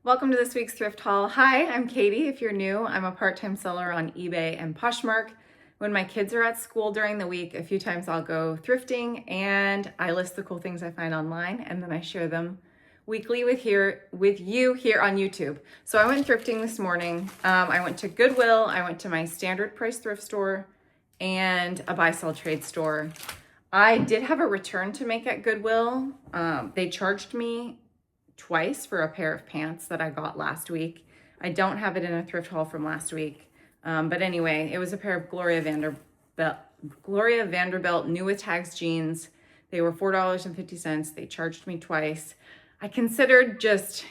Welcome to this week's thrift haul. Hi, I'm Katie. If you're new, I'm a part-time seller on eBay and Poshmark. When my kids are at school during the week, a few times I'll go thrifting and I list the cool things I find online and then I share them weekly with you here on YouTube. So I went thrifting this morning. I went to Goodwill, I went to my standard price thrift store and a buy sell trade store. I did have a return to make at Goodwill. They charged me twice for a pair of pants that I got last week. I don't have it in a thrift haul from last week. But anyway, it was a pair of Gloria Vanderbilt new with tags jeans. They were $4.50. They charged me twice. I considered just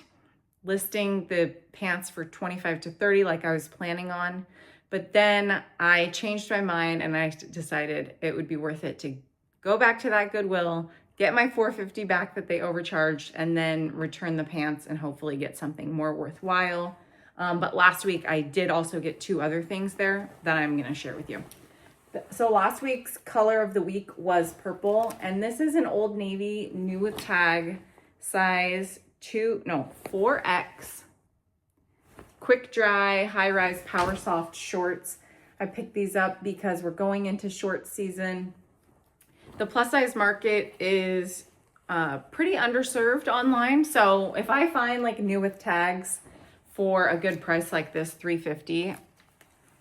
listing the pants for $25 to $30 like I was planning on, but then I changed my mind and I decided it would be worth it to go back to that Goodwill, get my $4.50 back that they overcharged, and then return the pants and hopefully get something more worthwhile. But last week I did also get two other things there that I'm gonna share with you. So last week's color of the week was purple, and this is an Old Navy new with tag size 4X quick dry high rise power soft shorts. I picked these up because we're going into short season. The plus size market is pretty underserved online. So if I find like new with tags for a good price like this, $3.50,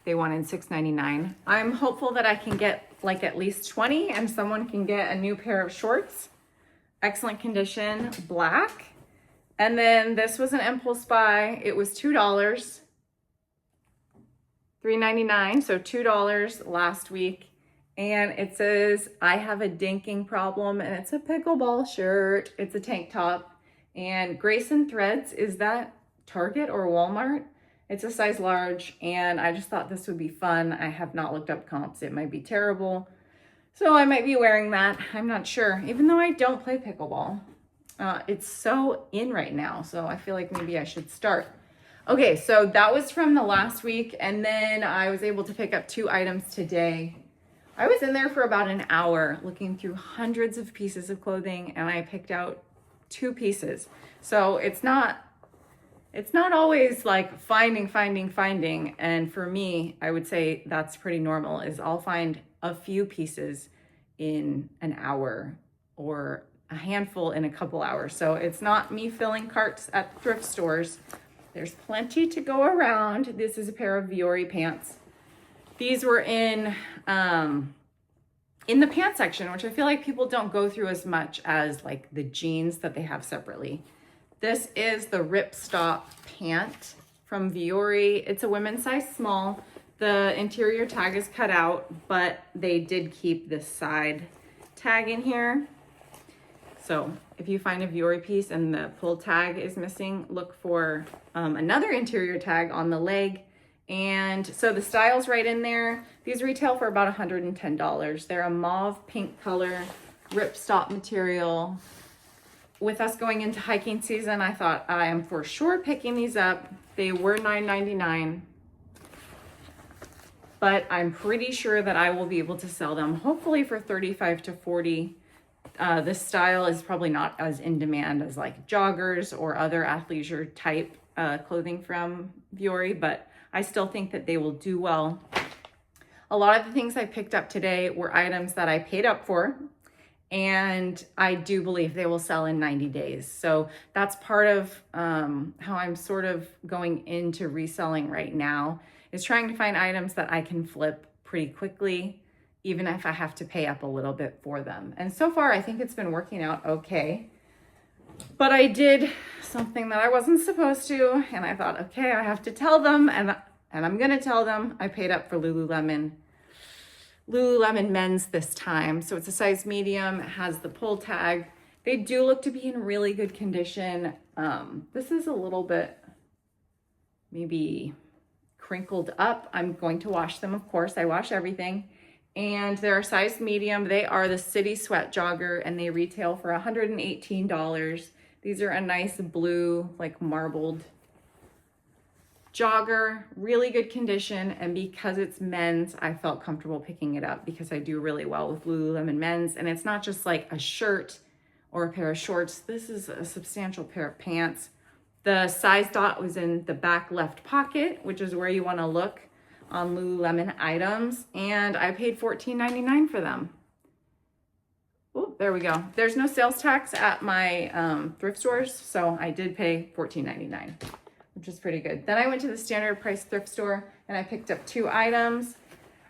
they wanted $6.99. I'm hopeful that I can get like at least 20 and someone can get a new pair of shorts. Excellent condition, black. And then this was an impulse buy. It was $2, $3.99, so $2 last week. And it says, I have a dinking problem, and it's a pickleball shirt. It's a tank top. And Grace and Threads, is that Target or Walmart? It's a size large, and I just thought this would be fun. I have not looked up comps. It might be terrible. So I might be wearing that. I'm not sure, even though I don't play pickleball. It's so in right now, so I feel like maybe I should start. Okay, so that was from the last week, and then I was able to pick up two items today. I was in there for about an hour looking through hundreds of pieces of clothing, and I picked out two pieces. So it's not always like finding. And for me, I would say that's pretty normal, is I'll find a few pieces in an hour or a handful in a couple hours. So it's not me filling carts at thrift stores. There's plenty to go around. This is a pair of Viore pants. These were in the pant section, which I feel like people don't go through as much as like the jeans that they have separately. This is the ripstop pant from Viore. It's a women's size small. The interior tag is cut out, but they did keep this side tag in here. So if you find a Viore piece and the pull tag is missing, look for another interior tag on the leg. And so the style's right in there. These retail for about $110. They're a mauve pink color, ripstop material. With us going into hiking season, I thought I am for sure picking these up. They were $9.99, but I'm pretty sure that I will be able to sell them hopefully for $35 to $40. This style is probably not as in demand as like joggers or other athleisure type clothing from Viore, but I still think that they will do well. A lot of the things I picked up today were items that I paid up for, and I do believe they will sell in 90 days. So that's part of how I'm sort of going into reselling right now, is trying to find items that I can flip pretty quickly, even if I have to pay up a little bit for them. And so far, I think it's been working out okay. But I did something that I wasn't supposed to, and I thought, okay, I have to tell them, and I'm gonna tell them. I paid up for Lululemon men's this time. So it's a size medium, it has the pull tag. They do look to be in really good condition. This is a little bit maybe crinkled up. I'm going to wash them, of course. I wash everything. And they're a size medium. They are the City Sweat Jogger, and they retail for $118. These are a nice blue, like marbled jogger, really good condition. And because it's men's, I felt comfortable picking it up because I do really well with Lululemon men's. And it's not just like a shirt or a pair of shorts. This is a substantial pair of pants. The size dot was in the back left pocket, which is where you want to look on Lululemon items. And I paid $14.99 for them. Oh, there we go. There's no sales tax at my thrift stores, so I did pay $14.99, which is pretty good. Then I went to the standard price thrift store and I picked up 2 items.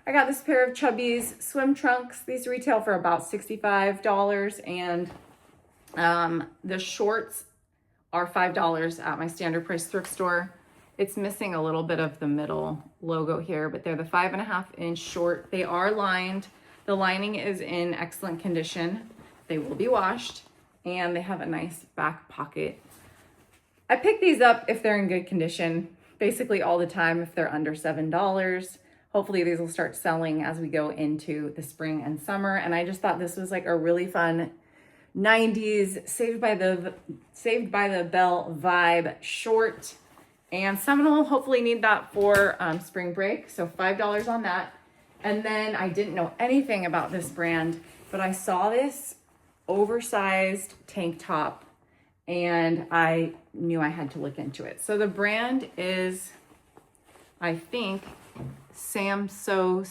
I got this pair of Chubbies swim trunks. These retail for about $65, and the shorts are $5 at my standard price thrift store. It's missing a little bit of the middle logo here, but they're the 5.5-inch short. They are lined. The lining is in excellent condition. They will be washed, and they have a nice back pocket. I pick these up if they're in good condition, basically all the time if they're under $7. Hopefully these will start selling as we go into the spring and summer. And I just thought this was like a really fun 90s Saved by the Bell vibe short. And someone will hopefully need that for spring break. So $5 on that. And then I didn't know anything about this brand, but I saw this oversized tank top and I knew I had to look into it. So the brand is, I think, Samso.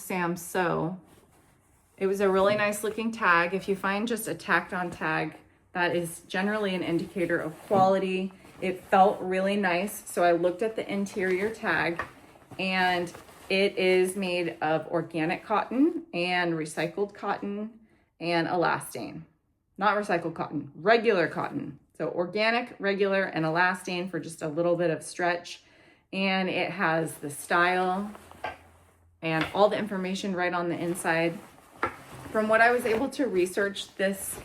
It was a really nice looking tag. If you find just a tacked on tag, that is generally an indicator of quality. It felt really nice. So I looked at the interior tag, and it is made of organic cotton and recycled cotton and elastane. Not recycled cotton, regular cotton. So organic, regular, and elastane for just a little bit of stretch. And it has the style and all the information right on the inside. From what I was able to research, this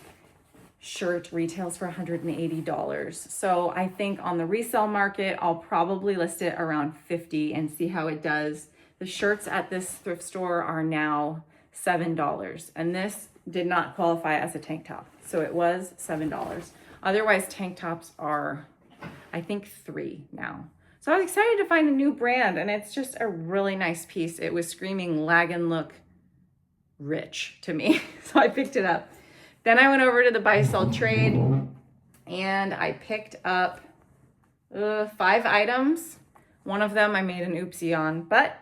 shirt retails for $180. So I think on the resale market, I'll probably list it around $50 and see how it does. The shirts at this thrift store are now $7, and this did not qualify as a tank top. So it was $7. Otherwise, tank tops are, I think, $3 now. So I was excited to find a new brand, and it's just a really nice piece. It was screaming Lagan look rich to me, so I picked it up. Then I went over to the buy sell trade, and I picked up 5 items. One of them I made an oopsie on, but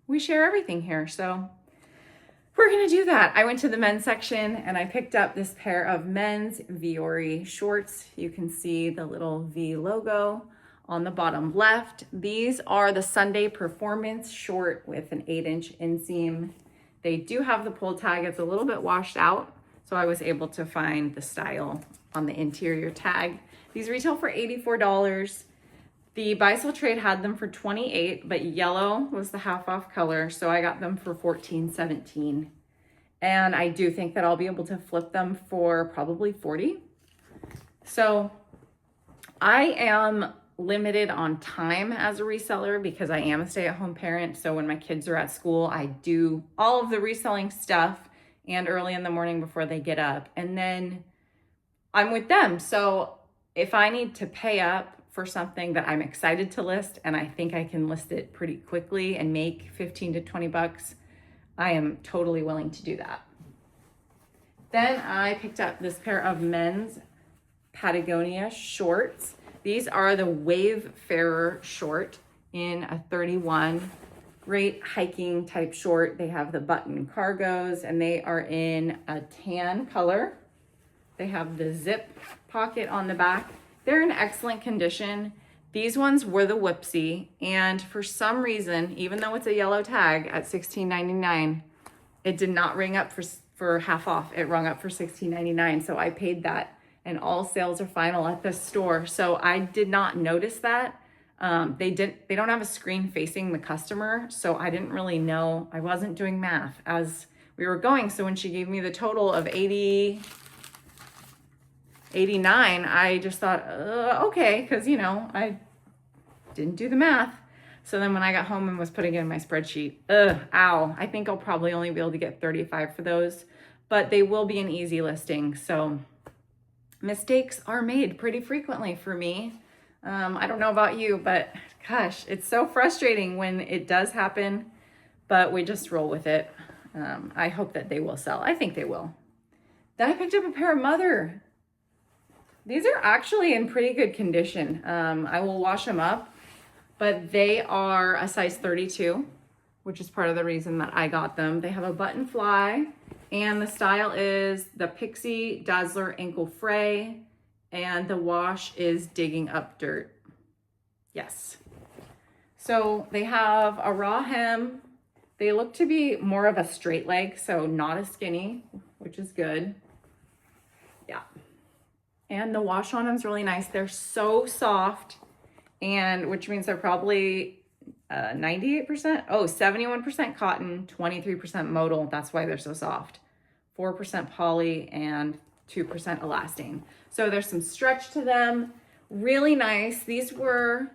we share everything here, so we're gonna do that. I went to the men's section and I picked up this pair of men's Viore shorts. You can see the little V logo on the bottom left. These are the Sunday Performance short with an 8-inch inseam. They do have the pull tag. It's a little bit washed out, so I was able to find the style on the interior tag. These retail for $84. The buy sell trade had them for $28, but yellow was the half off color, so I got them for $14.17. And I do think that I'll be able to flip them for probably $40. So I am limited on time as a reseller because I am a stay-at-home parent. So when my kids are at school, I do all of the reselling stuff and early in the morning before they get up. And then I'm with them. So if I need to pay up for something that I'm excited to list and I think I can list it pretty quickly and make 15 to 20 bucks, I am totally willing to do that. Then I picked up this pair of men's Patagonia shorts. These are the Wayfarer short in a 31. Great hiking type short. They have the button cargos and they are in a tan color. They have the zip pocket on the back. They're in excellent condition. These ones were the Whoopsie, and for some reason, even though it's a yellow tag at $16.99, it did not ring up for half off. It rung up for $16.99, so I paid that, and all sales are final at the store. So I did not notice that. They don't have a screen facing the customer, so I didn't really know. I wasn't doing math as we were going, so when she gave me the total of $89, I just thought, okay, because, I didn't do the math. So then when I got home and was putting it in my spreadsheet, ow, I think I'll probably only be able to get 35 for those, but they will be an easy listing. So mistakes are made pretty frequently for me. I don't know about you, but gosh, it's so frustrating when it does happen, but we just roll with it. I hope that they will sell. I think they will. Then I picked up a pair of Mother These are actually in pretty good condition. I will wash them up, but they are a size 32, which is part of the reason that I got them. They have a button fly, and the style is the Pixie Dazzler Ankle Fray, and the wash is Digging Up Dirt. Yes. So they have a raw hem. They look to be more of a straight leg, so not a skinny, which is good. Yeah. And the wash on them is really nice. They're so soft, and which means they're probably 98%, 71% cotton, 23% modal. That's why they're so soft. 4% poly and 2% elastane. So there's some stretch to them. Really nice. These were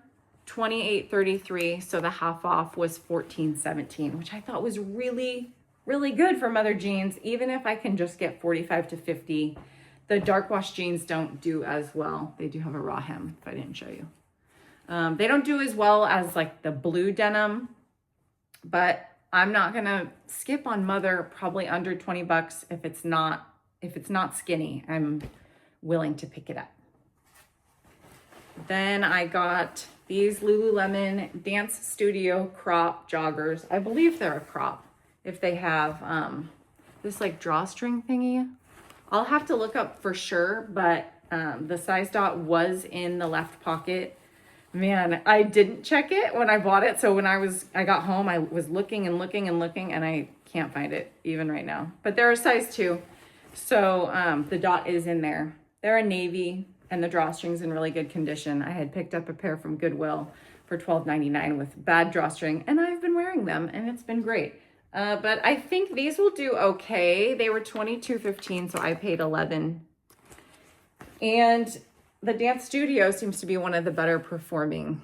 $28.33, so the half off was $14.17, which I thought was really, really good for mother jeans, even if I can just get 45 to 50. The dark wash jeans don't do as well. They do have a raw hem, if I didn't show you. They don't do as well as like the blue denim, but I'm not gonna skip on mother probably under 20 bucks. If it's not skinny, I'm willing to pick it up. Then I got these Lululemon Dance Studio crop joggers. I believe they're a crop if they have this like drawstring thingy. I'll have to look up for sure, but the size dot was in the left pocket. Man, I didn't check it when I bought it. So when I got home, I was looking and looking and looking, and I can't find it even right now. But they're a size 2. So the dot is in there. They're a navy, and the drawstring's in really good condition. I had picked up a pair from Goodwill for $12.99 with bad drawstring, and I've been wearing them, and it's been great. But I think these will do okay. They were $22.15, so I paid $11. And the Dance Studio seems to be one of the better performing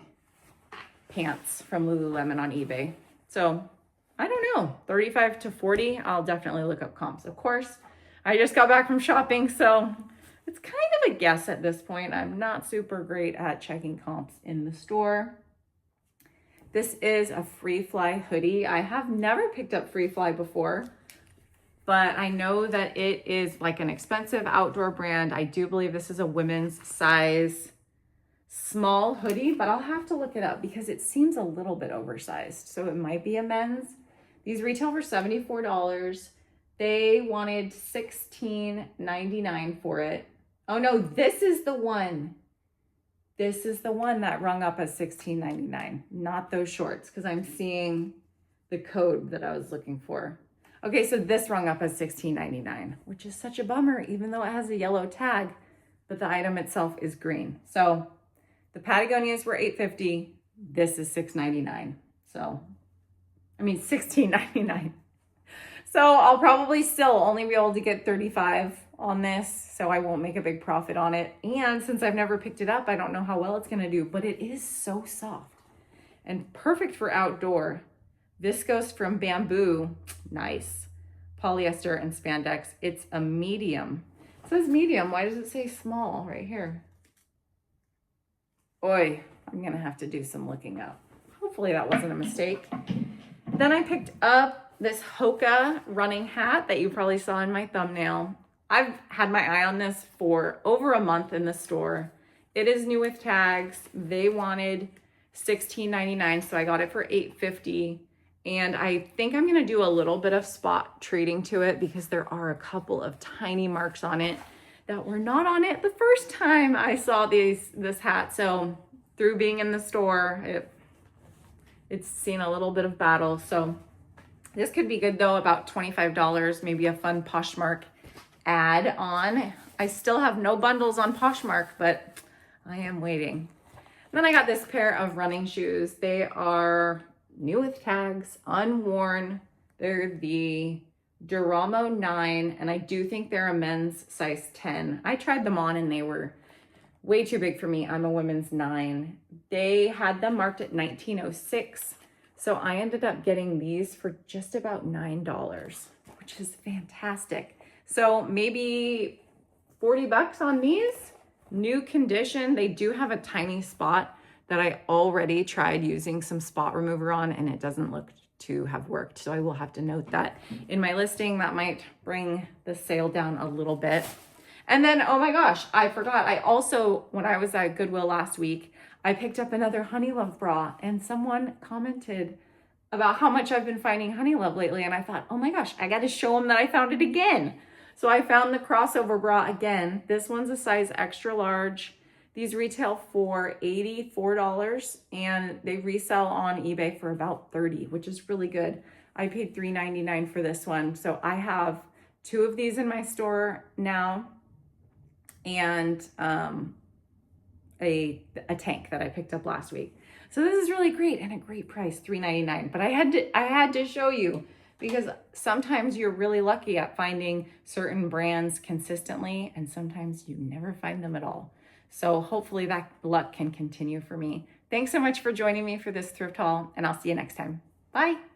pants from Lululemon on eBay. So I don't know, 35 to 40, I'll definitely look up comps. Of course, I just got back from shopping, so it's kind of a guess at this point. I'm not super great at checking comps in the store. This is a Free Fly hoodie. I have never picked up Free Fly before, but I know that it is like an expensive outdoor brand. I do believe this is a women's size small hoodie, but I'll have to look it up because it seems a little bit oversized. So it might be a men's. These retail for $74. They wanted $16.99 for it. Oh no, this is the one. This is the one that rung up as $16.99, not those shorts, because I'm seeing the code that I was looking for. Okay, so this rung up as $16.99, which is such a bummer, even though it has a yellow tag, but the item itself is green. So the Patagonias were $8.50. This is $6.99. So, I mean, $16.99. So I'll probably still only be able to get 35 on this, so I won't make a big profit on it. And since I've never picked it up, I don't know how well it's gonna do, but it is so soft and perfect for outdoor. Viscose from bamboo, nice. Polyester and spandex. It's a medium. It says medium, why does it say small right here? Oi, I'm gonna have to do some looking up. Hopefully that wasn't a mistake. Then I picked up this Hoka running hat that you probably saw in my thumbnail. I've had my eye on this for over a month in the store. It is new with tags. They wanted $16.99, so I got it for $8.50. And I think I'm gonna do a little bit of spot trading to it because there are a couple of tiny marks on it that were not on it the first time I saw this hat. So through being in the store, it's seen a little bit of battle. So this could be good though, about $25, maybe a fun Poshmark ad on. I still have no bundles on Poshmark, but I am waiting. Then I got this pair of running shoes. They are new with tags, unworn. They're the Duramo 9, and I do think they're a men's size 10. I tried them on and they were way too big for me. I'm a women's 9. They had them marked at $19.06. So I ended up getting these for just about $9, which is fantastic. So maybe 40 bucks on these. New condition. They do have a tiny spot that I already tried using some spot remover on, and it doesn't look to have worked. So I will have to note that in my listing. That might bring the sale down a little bit. And then, oh my gosh, I forgot. I also, when I was at Goodwill last week, I picked up another Honey Love bra, and someone commented about how much I've been finding Honey Love lately. And I thought, oh my gosh, I got to show them that I found it again. So I found the crossover bra again. This one's a size extra large. These retail for $84 and they resell on eBay for about $30, which is really good. I paid $3.99 for this one. So I have 2 of these in my store now, and a tank that I picked up last week. So this is really great and a great price, $3.99. But I had to show you, because sometimes you're really lucky at finding certain brands consistently, and sometimes you never find them at all. So hopefully that luck can continue for me. Thanks so much for joining me for this thrift haul, and I'll see you next time. Bye.